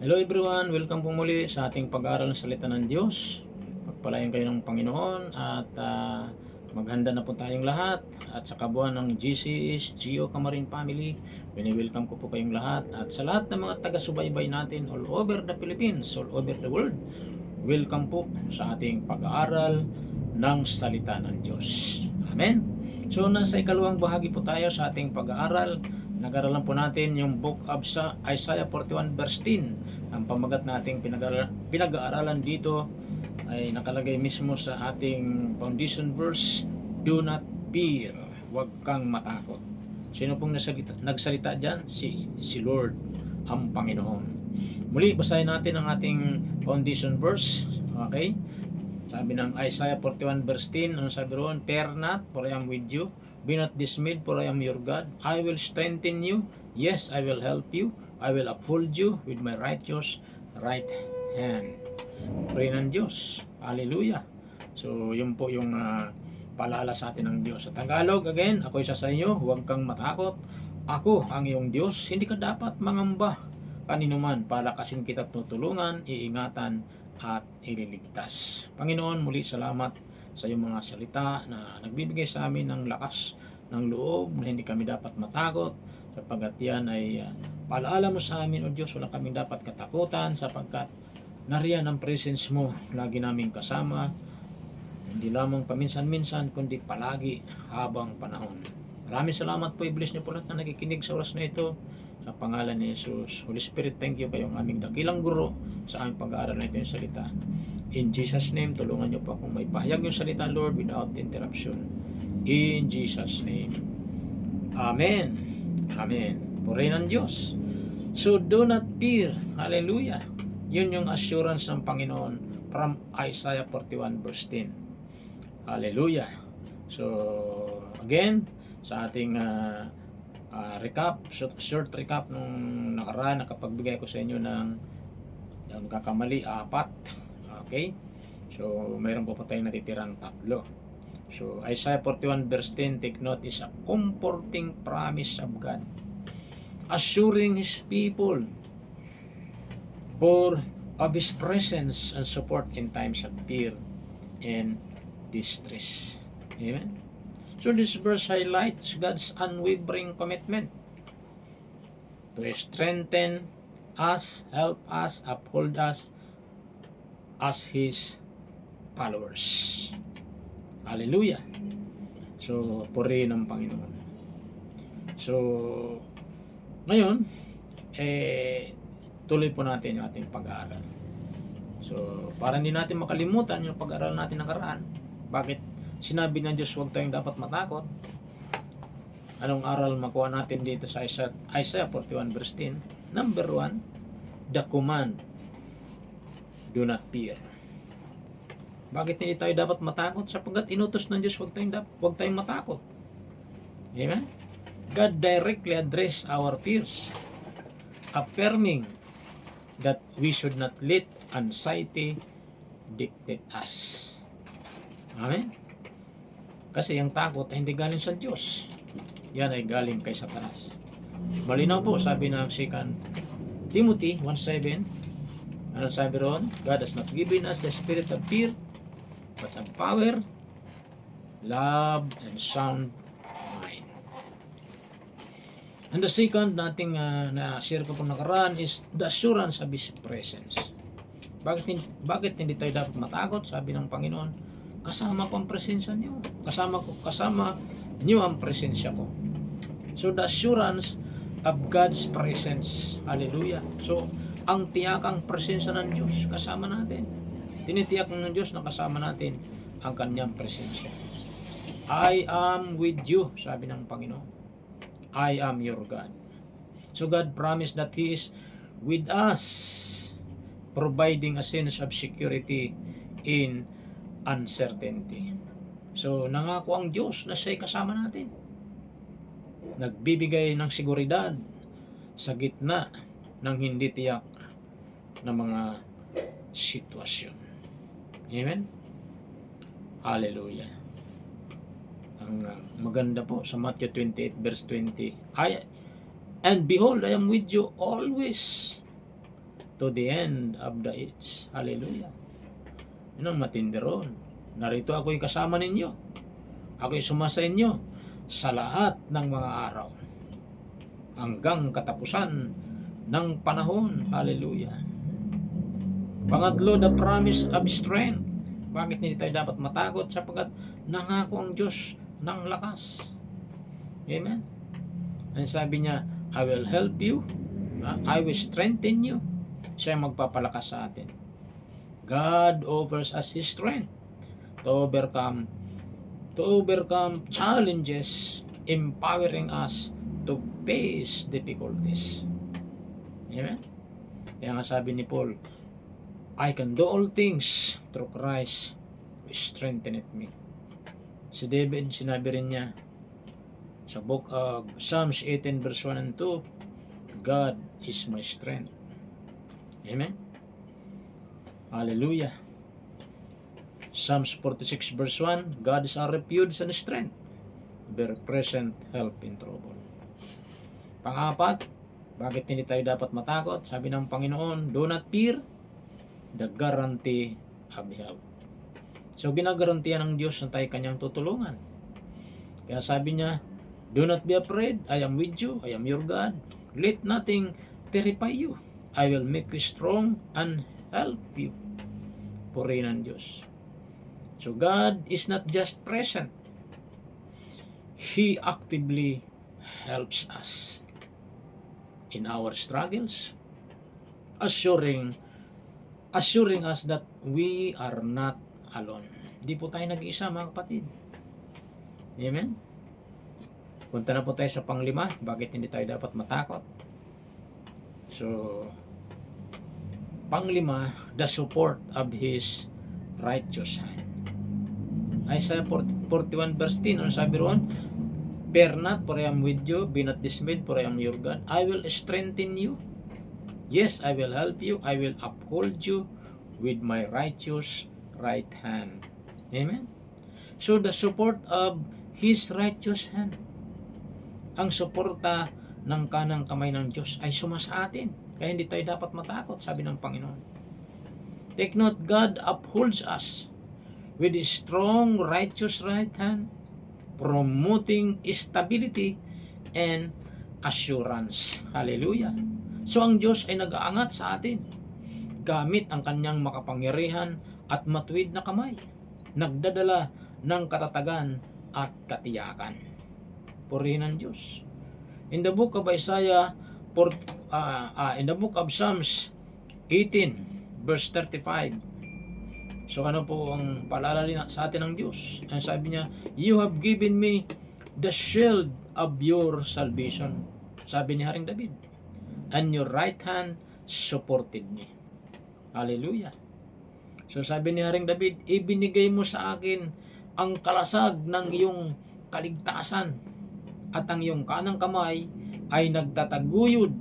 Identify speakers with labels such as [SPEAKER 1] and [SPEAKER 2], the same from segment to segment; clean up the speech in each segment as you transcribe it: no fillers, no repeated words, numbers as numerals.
[SPEAKER 1] Hello everyone, welcome po muli sa ating pag-aaral ng salita ng Diyos. Pagpalain kayo ng Panginoon at maghanda na po tayong lahat. At sa kabuuan ng GCS, Gio Camarin Family, welcome ko po kayong lahat. At sa lahat ng mga taga-subaybay natin all over the Philippines, all over the world, welcome po sa ating pag-aaral ng salita ng Diyos. Amen. So nasa ikalawang bahagi po tayo sa ating pag-aaral. Nag-aralan po natin yung book of Isaiah 41 verse 10. Ang pamagat nating pinag-aaralan dito ay nakalagay mismo sa ating foundation verse, do not fear, huwag kang matakot. Sino pong nagsalita dyan? Si Lord, ang Panginoon. Muli, basahin natin ang ating foundation verse. Okay? Sabi ng Isaiah 41 verse 10, ano sabi roon? Fear not, for I am with you. Be not dismayed, for I am your God. I will strengthen you. Yes, I will help you. I will uphold you with my righteous right hand. Pray ng Diyos. Hallelujah. So, yun po yung paalala sa atin ng Diyos. Sa Tagalog, again, ako isa sa inyo, huwag kang matakot. Ako ang iyong Diyos. Hindi ka dapat mangamba. Kanino man, palakasin kita, tutulungan, iingatan, at ililigtas. Panginoon, muli salamat sa iyong mga salita na nagbibigay sa amin ng lakas ng loob na hindi kami dapat matakot, sapagkat yan ay paalaala mo sa amin, O Diyos, wala kaming dapat katakutan sapagkat nariyan ang presence mo lagi namin kasama, hindi lamang paminsan-minsan kundi palagi habang panahon. Maraming salamat po, i-bless niyo po lahat na nakikinig sa oras na ito sa pangalan ni Jesus. Holy Spirit, thank you kayong aming dakilang guro sa aming pag-aaral na ito yung salita. In Jesus' name, tulungan niyo po akong may pahayag yung salita, Lord, without interruption. In Jesus' name. Amen. Amen. Purihin ng Diyos. So, do not fear. Hallelujah. Yun yung assurance ng Panginoon from Isaiah 41 verse 10. Hallelujah. So, again, sa ating recap, short recap nung nakaraan, nakapagbigay ko sa inyo ng kakamali, 4. Okay? So, mayroon po tayong natitirang 3. So, Isaiah 41 verse 10, take note, is a comforting promise of God, assuring His people of His presence and support in times of fear and distress. Amen? So, this verse highlights God's unwavering commitment to strengthen us, help us, uphold us as His followers. Hallelujah. So, purihin ng Panginoon. So, ngayon, tuloy po natin yung ating pag-aaral. So, para hindi natin makalimutan yung pag-aaral natin nakaraan. Bakit sinabi ng Diyos huwag tayong dapat matakot? Anong aral makuha natin dito sa Isaiah 41 verse 10? Number 1, the command, do not fear. Bakit hindi tayo dapat matakot? Sapagkat inutos ng Diyos huwag tayong matakot. Amen? God directly address our fears, affirming that we should not let anxiety dictate us. Amen? Kasi ang takot ay hindi galing sa Diyos. Yan ay galing kay Satanas. Malinaw po, sabi ng 2 Timothy 1:7. Ano sabi ron? God has not given us the spirit of fear, but of power, love, and sound mind. And the second nating na-share ko po nakaraan is the assurance of His presence. Bakit hindi tayo dapat matakot? Sabi ng Panginoon, kasama ko ang presensya niyo. Kasama niyo ang presensya ko. So the assurance of God's presence. Hallelujah. So, ang tiyakang presensya ng Diyos kasama natin. Tinitiyak ng Diyos na kasama natin ang kanyang presensya. I am with you, sabi ng Panginoon. I am your God. So God promised that He is with us, providing a sense of security in uncertainty. So nangako ang Diyos na siya'y kasama natin. Nagbibigay ng seguridad sa gitna ng hindi tiyak na mga sitwasyon. Amen? Hallelujah. Ang maganda po sa Matthew 28 verse 20. And behold, I am with you always to the end of the age. Hallelujah. Yun ang matindi ron. Narito ako'y kasama ninyo. Ako'y sumasa inyo sa lahat ng mga araw. Hanggang katapusan ng panahon. Hallelujah. Pangatlo, the promise of strength. Bakit hindi tayo dapat matakot? Sapagkat nangako ang Diyos ng lakas. Amen. Ang sabi niya, I will help you. I will strengthen you. Siya ang magpapalakas sa atin. God offers us His strength to overcome challenges, empowering us to face difficulties. Amen? Kaya nga sabi ni Paul, I can do all things through Christ who strengtheneth me. Si David, sinabi rin niya sa book of Psalms 18 verse 1 and 2, God is my strength. Amen? Hallelujah. Psalms 46 verse 1, God is our refuge and strength, very present help in trouble. Pang-apat, bakit hindi tayo dapat matakot? Sabi ng Panginoon, do not fear, the guarantee of help. So, ginagarantiyan ng Diyos na tayo kanyang tutulungan. Kaya sabi niya, do not be afraid, I am with you, I am your God. Let nothing terrify you. I will make you strong and help you. Purihin ang Diyos. So, God is not just present. He actively helps us in our struggles, assuring us that we are not alone. Hindi po tayo nag-iisa, mga kapatid. Amen? Punta na po tayo sa panglima. Bakit hindi tayo dapat matakot? So, panglima, the support of His righteous hand. Isaiah 41 verse 10, ano sabi roon? Fear not, for I am with you. Be not dismayed, for I am your God. I will strengthen you. Yes, I will help you. I will uphold you with my righteous right hand. Amen? So, the support of His righteous hand. Ang suporta ng kanang kamay ng Diyos ay sumasa atin. Kaya hindi tayo dapat matakot, sabi ng Panginoon. Take note, God upholds us with His strong righteous right hand, promoting stability and assurance. Hallelujah. So ang Diyos ay nag-aangat sa atin gamit ang kanyang makapangyarihan at matuwid na kamay, nagdadala ng katatagan at katiyakan. Purihin ang Diyos. In the book of Isaiah, in the book of Psalms 18 verse 35, so ano po ang paalala sa atin ng Diyos? Ang sabi niya, you have given me the shield of your salvation. Sabi ni Haring David, and your right hand supported me. Hallelujah. So sabi ni Haring David, ibinigay mo sa akin ang kalasag ng iyong kaligtasan at ang iyong kanang kamay ay nagtataguyod.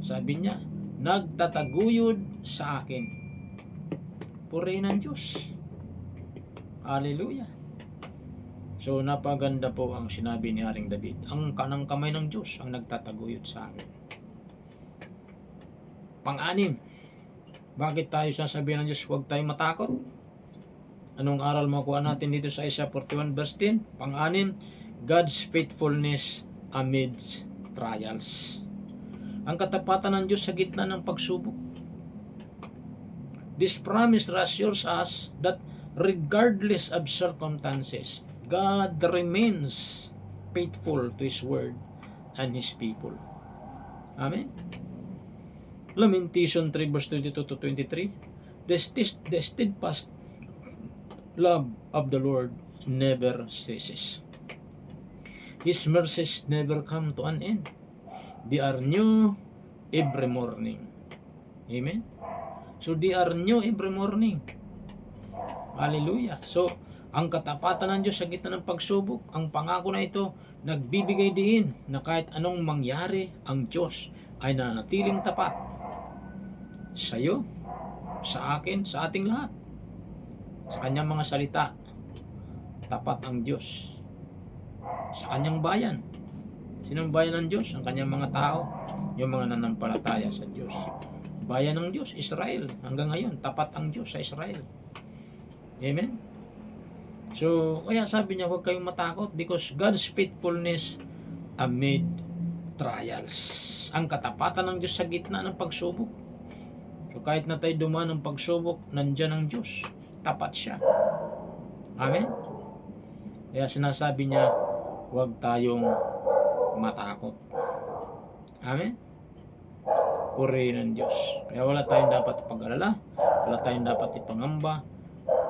[SPEAKER 1] Sabi niya, nagtataguyod sa akin. Purihin ang Diyos. Hallelujah. So, napaganda po ang sinabi ni Haring David. Ang kanang kamay ng Diyos ang nagtataguyod sa akin. Pang-anim, bakit tayo sasabihin ng Diyos huwag tayong matakot? Anong aral makuha natin dito sa Isaiah 41 verse 10? Pang-anim, God's faithfulness amidst trials. Ang katapatan ng Diyos sa gitna ng pagsubok. This promise reassures us that regardless of circumstances, God remains faithful to His word and His people. Amen. Lamentation 3 verse 22 to 23. The steadfast love of the Lord never ceases. His mercies never come to an end. They are new every morning. Amen. So they are new every morning. Hallelujah. So, ang katapatan ng Diyos sa gitna ng pagsubok, ang pangako na ito, nagbibigay din na kahit anong mangyari, ang Diyos ay nanatiling tapat sa iyo, sa akin, sa ating lahat. Sa kanyang mga salita, tapat ang Diyos. Sa kanyang bayan. Sinong bayan ng Diyos? Ang kanyang mga tao, yung mga nanampalataya sa Diyos. bayan ng Diyos, Israel. Hanggang ngayon, tapat ang Diyos sa Israel. Amen? So, kaya sabi niya, huwag kayong matakot because God's faithfulness amid trials. Ang katapatan ng Diyos sa gitna ng pagsubok. So, kahit na tayo dumaan ng pagsubok, nandyan ang Diyos. Tapat siya. Amen? Kaya sinasabi niya, huwag tayong matakot. Amen? Purihin ng Diyos. Kaya wala tayong dapat pag-alala, wala tayong dapat ipangamba,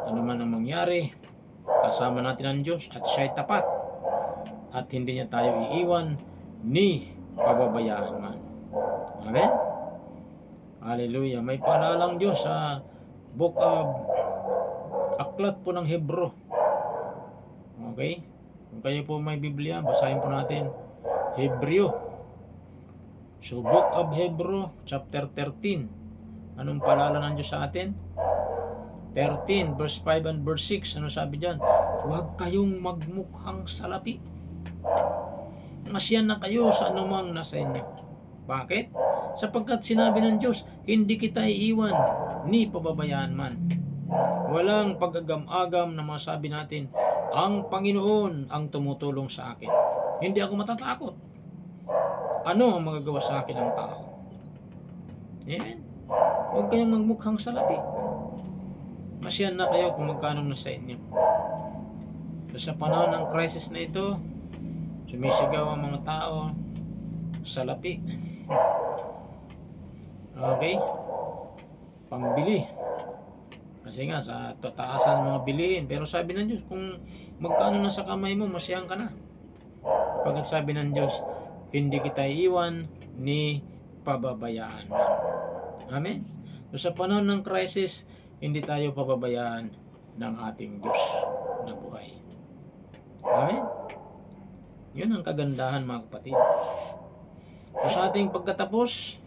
[SPEAKER 1] ano man ang mangyari, kasama natin ang Diyos at siya'y tapat at hindi niya tayo iiwan ni pababayaan man. Amen? Hallelujah. May paalalang Diyos sa book of Aklat po ng Hebro. Okay? Kung kayo po may Biblia, basahin po natin Hebreo. So, Book of Hebrew, chapter 13. Anong paalala ng Diyos sa atin? 13, verse 5 and verse 6. Ano sabi dyan? Huwag kayong magmukhang salapi. Masyan na kayo sa anumang nasa inyo. Bakit? Sapagkat sinabi ng Diyos, hindi kita iiwan, ni pababayaan man. Walang pag-agam-agam na masabi natin, ang Panginoon ang tumutulong sa akin. Hindi ako matatakot. Ano ang magagawa sa akin ng tao? Amen? Huwag kayong magmukhang salapi. Masyan na kayo kung magkano na sa inyo. So, sa panahon ng crisis na ito, sumisigaw ang mga tao, salapi. Okay? Pambili. Kasi nga, sa tataasan ng mga bilihin. Pero sabi ng Diyos, kung magkano na sa kamay mo, masyahan ka na. Pagkat sabi ng Diyos, hindi kita iiwan ni pababayaan. Amen? So, sa panahon ng crisis, hindi tayo pababayaan ng ating Diyos na buhay. Amen? Yun ang kagandahan, mga kapatid. So, sa ating pagkatapos,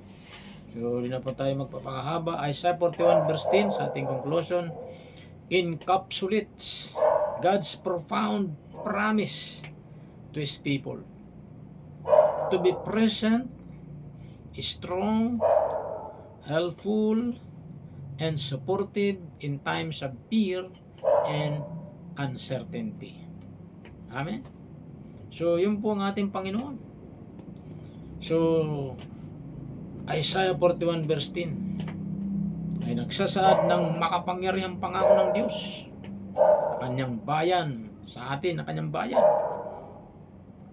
[SPEAKER 1] so, hindi na po tayo magpapakahaba. Isaiah 41 verse 10 sa ating conclusion encapsulates God's profound promise to His people to be present, strong, helpful, and supportive in times of fear and uncertainty. Amen? So, yun po ang ating Panginoon. So, Isaiah 41 verse 10 ay nagsasaad ng makapangyarihang pangako ng Diyos sa kanyang bayan, sa atin na kanyang bayan.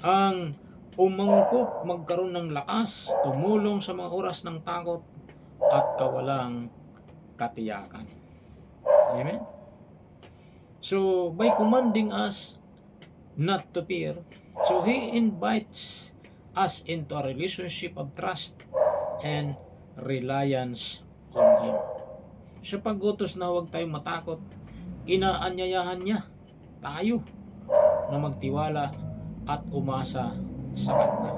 [SPEAKER 1] Ang umangkop magkaroon ng lakas, tumulong sa mga oras ng takot at kawalang katiyakan. Amen? So, by commanding us not to fear, so He invites us into a relationship of trust and reliance on Him. Sa pag-utos na huwag tayong matakot, inaanyayahan niya tayo na magtiwala at umasa sa Kanya.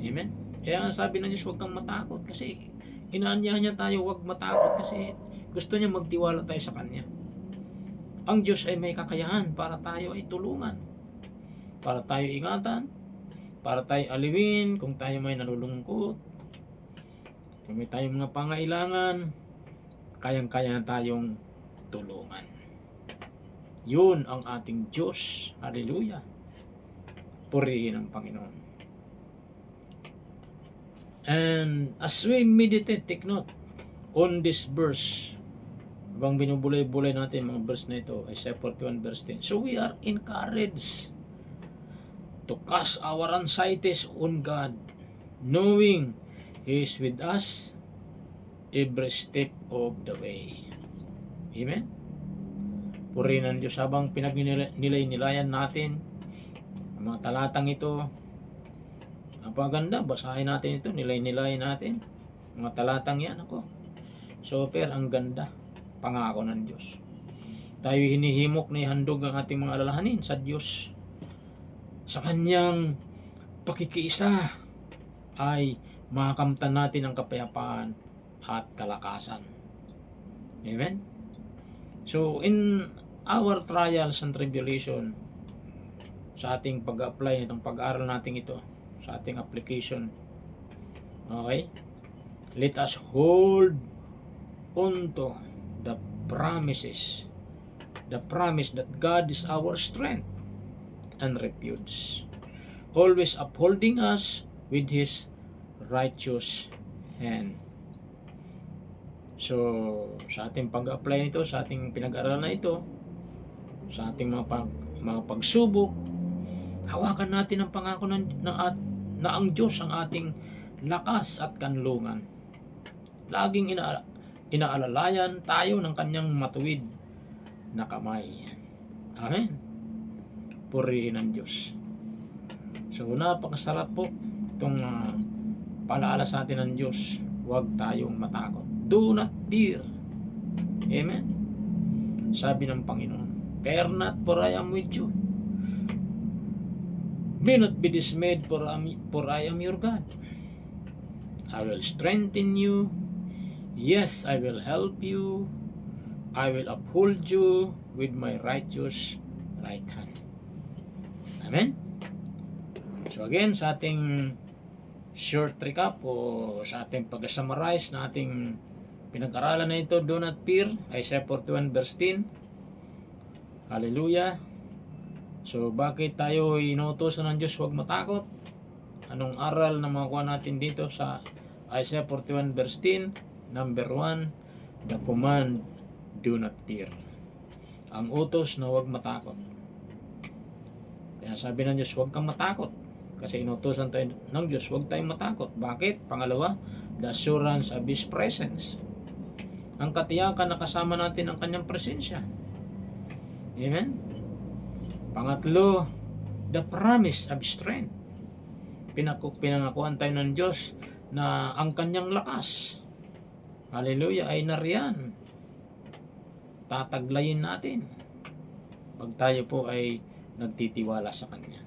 [SPEAKER 1] Amen? Kaya nga sabi ng Diyos, huwag kang matakot kasi inaanyayahan niya tayo huwag matakot kasi gusto niya magtiwala tayo sa Kanya. Ang Diyos ay may kakayahan para tayo ay tulungan, para tayo ingatan, para tayo aliwin kung tayo may nalulungkot, kung may tayong mga pangailangan, kayang-kaya na tayong tulungan. Yun ang ating Diyos. Hallelujah. Purihin ang Panginoon. And as we meditate, take note on this verse. Habang binubulay-bulay natin mga verse na ito, Isaiah 41 verse 10. So we are encouraged to cast our anxieties on God, knowing He is with us every step of the way. Amen? Purihin ang Diyos habang pinagnilay-nilayan natin ang mga talatang ito. Napaganda, basahin natin ito, nilay-nilay natin. Mga talatang yan, ako. Super, ang ganda. Pangako ng Diyos. Tayo hinihimok na ihandog ang ating mga alalahanin sa Diyos. Sa Kanyang pakikiisa ay makakamtan natin ang kapayapaan at kalakasan. Amen? So, in our trials and tribulation, sa ating pag-apply nitong pag-aaral natin ito, sa ating application, okay? let us hold onto the promises, the promise that God is our strength and refuge, always upholding us with His righteous hand. So, sa ating pag-apply nito, sa ating pinag-aralan na ito, sa ating mga pagsubok, hawakan natin ang pangako na ang Diyos ang ating lakas at kanlungan. Laging inaalalayan tayo ng kanyang matuwid na kamay. Amen. Purihin ang Diyos. So, napakasarap po itong palaala sa atin ng Diyos. Huwag tayong matakot. Do not fear. Amen. Sabi ng Panginoon, fear not, for I am with you. Be not be dismayed, for I am your God. I will strengthen you. Yes, I will help you. I will uphold you with my righteous right hand. Amen. So again, sa ating short recap o sa ating pag-summarize na ating pinag-aralan na ito, do not fear, Isaiah 41 verse 10. Hallelujah. So bakit tayo inutusan ng Diyos huwag matakot? Anong aral na makuha natin dito sa Isaiah 41 verse 10? Number 1, the command, do not fear. Ang utos na huwag matakot. Kaya sabi ng Diyos, huwag kang matakot. Kasi inutusan tayo ng Diyos, huwag tayong matakot. Bakit? Pangalawa, the assurance of His presence. Ang katiyakan na kasama natin ang kanyang presensya. Amen? Pangatlo, the promise of strength. Pinangakuan tayo ng Diyos na ang kanyang lakas, hallelujah, ay nariyan. Tataglayin natin pag tayo po ay nagtitiwala sa Kanya.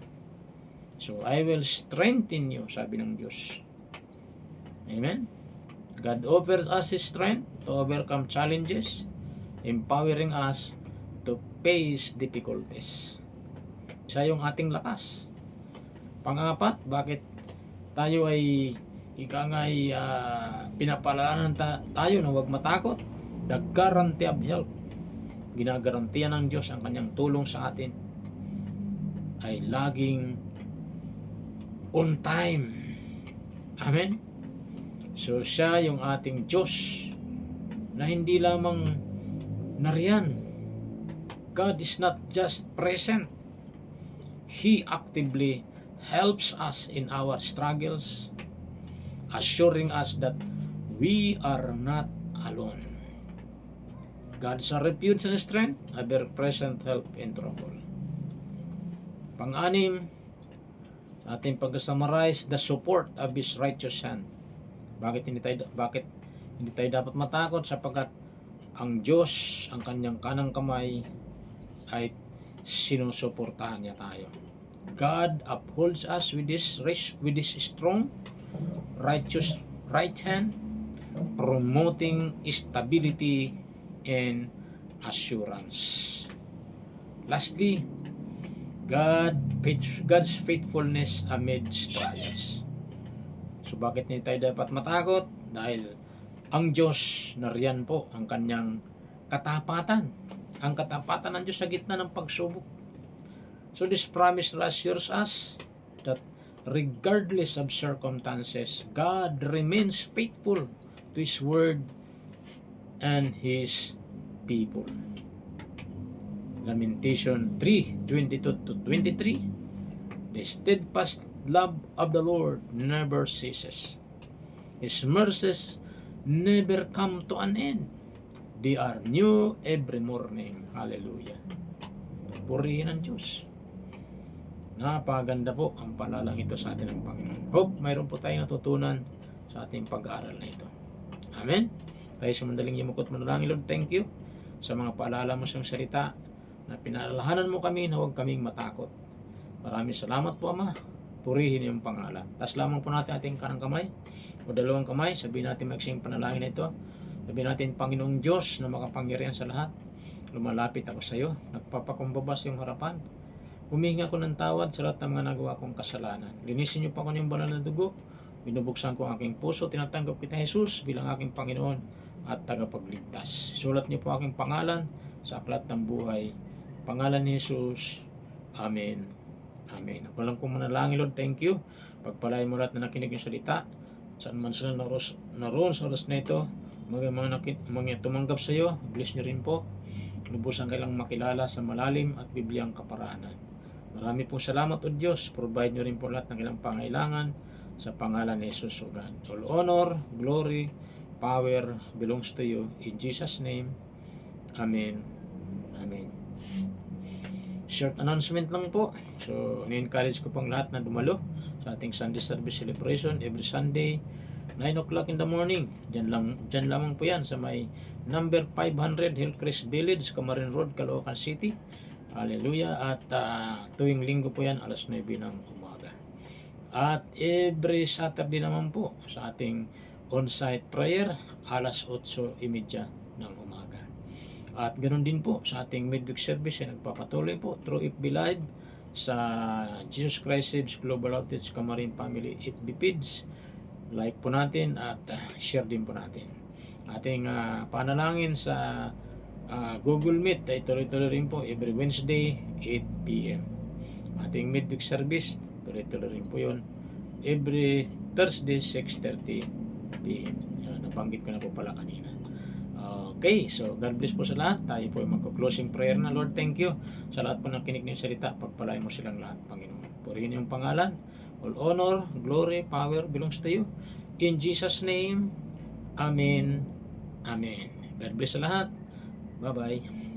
[SPEAKER 1] So, I will strengthen you, sabi ng Diyos. Amen? God offers us His strength to overcome challenges, empowering us to face difficulties. Siya yung ating lakas. Pang-apat, bakit tayo ay pinapaalalanan tayo na huwag matakot? The guarantee of help. Ginagarantiyan ng Diyos ang kanyang tulong sa atin ay laging on time. Amen? So siya yung ating Diyos na hindi lamang nariyan. God is not just present. He actively helps us in our struggles, assuring us that we are not alone. God is a refuge and strength, a very present help in trouble. Pang-anim, sa ating pag-summarize, the support of His righteous hand. Bakit hindi tayo dapat matakot? Sapagkat ang Diyos, ang kanyang kanang kamay, ay sinusuportahan niya tayo. God upholds us with His strong, righteous right hand, promoting stability and assurance. Lastly, God's faithfulness amidst trials. So bakit hindi tayo dapat matakot? Dahil ang Diyos, nariyan po ang kanyang katapatan. Ang katapatan ng Diyos sa gitna ng pagsubok. So this promise reassures us that regardless of circumstances, God remains faithful to His word and His people. Lamentation 3:22-23. The steadfast love of the Lord never ceases. His mercies never come to an end. They are new every morning. Hallelujah. Purihin ang Diyos. Napaganda po ang palalang ito sa atin ng Panginoon. Hope mayroon po tayong natutunan sa ating pag-aaral na ito. Amen. Tayo sa mandaling yamukot manalangin, Lord, thank you sa mga paalala mo sa salita na pinalalahanan mo kami na huwag kaming matakot. Maraming salamat po, Ama. Purihin yung pangalan. Tas lamang po natin ating kanang kamay o dalawang kamay. Sabihin natin magsing panalangin na ito. Sabihin natin, Panginoong Diyos na makapangyarihan sa lahat, lumalapit ako sa iyo. Nagpapakumbaba sa iyong harapan. Humihinga ko ng tawad sa lahat ng mga nagawa kong kasalanan. Linisin niyo pa ko ng banal na dugo Binubuksan ko ang aking puso, tinatanggap kita Jesus bilang aking Panginoon at tagapagligtas. Sulat niyo po aking pangalan sa aklat ng buhay. Pangalan ni Jesus. Amen. Amen. Ako lang kong manalangin, Lord, thank you. Pagpalain mo lahat na nakinig ng salita. Saan man sila naroon sa oras na ito, mga tumanggap sa iyo, bless niyo rin po. Lubusan kailang makilala sa malalim at bibliyang kaparaanan. Marami pong salamat, O Diyos. Provide niyo rin po lahat ng ilang pangailangan sa pangalan ni Jesus, O God. All honor, glory, power belongs to you. In Jesus' name, Amen. Amen. Short announcement lang po. So, ni-encourage ko pong lahat na dumalo sa ating Sunday service celebration every Sunday 9 o'clock in the morning. Diyan lamang po yan sa may number 500 Hillcrest Village, Camarin Road, Caloocan City. Hallelujah. At tuwing linggo po yan, alas 9 ng umaga. At every Saturday naman po sa ating on-site prayer, alas 8:30 ng umaga. At ganoon din po sa ating midweek service na nagpapatuloy po through FB Live sa Jesus Christ Saves Global Outreach Camarin Family FB page. Like po natin at share din po natin. Ating panalangin sa Google Meet ay tuloy-tuloy rin po every Wednesday 8 p.m. Ating midweek service tuloy-tuloy rin po yun every Thursday 6:30 p.m. Nabanggit ko na po pala kanina. Okay, so God bless po sa lahat. Tayo po ay magko-closing prayer na. Lord, thank you sa lahat po ng kinig ng salita. Pagpalain mo silang lahat, Panginoon. Purihin yung pangalan. All honor, glory, power belongs to you. In Jesus' name, Amen. Amen. God bless sa lahat. Bye-bye.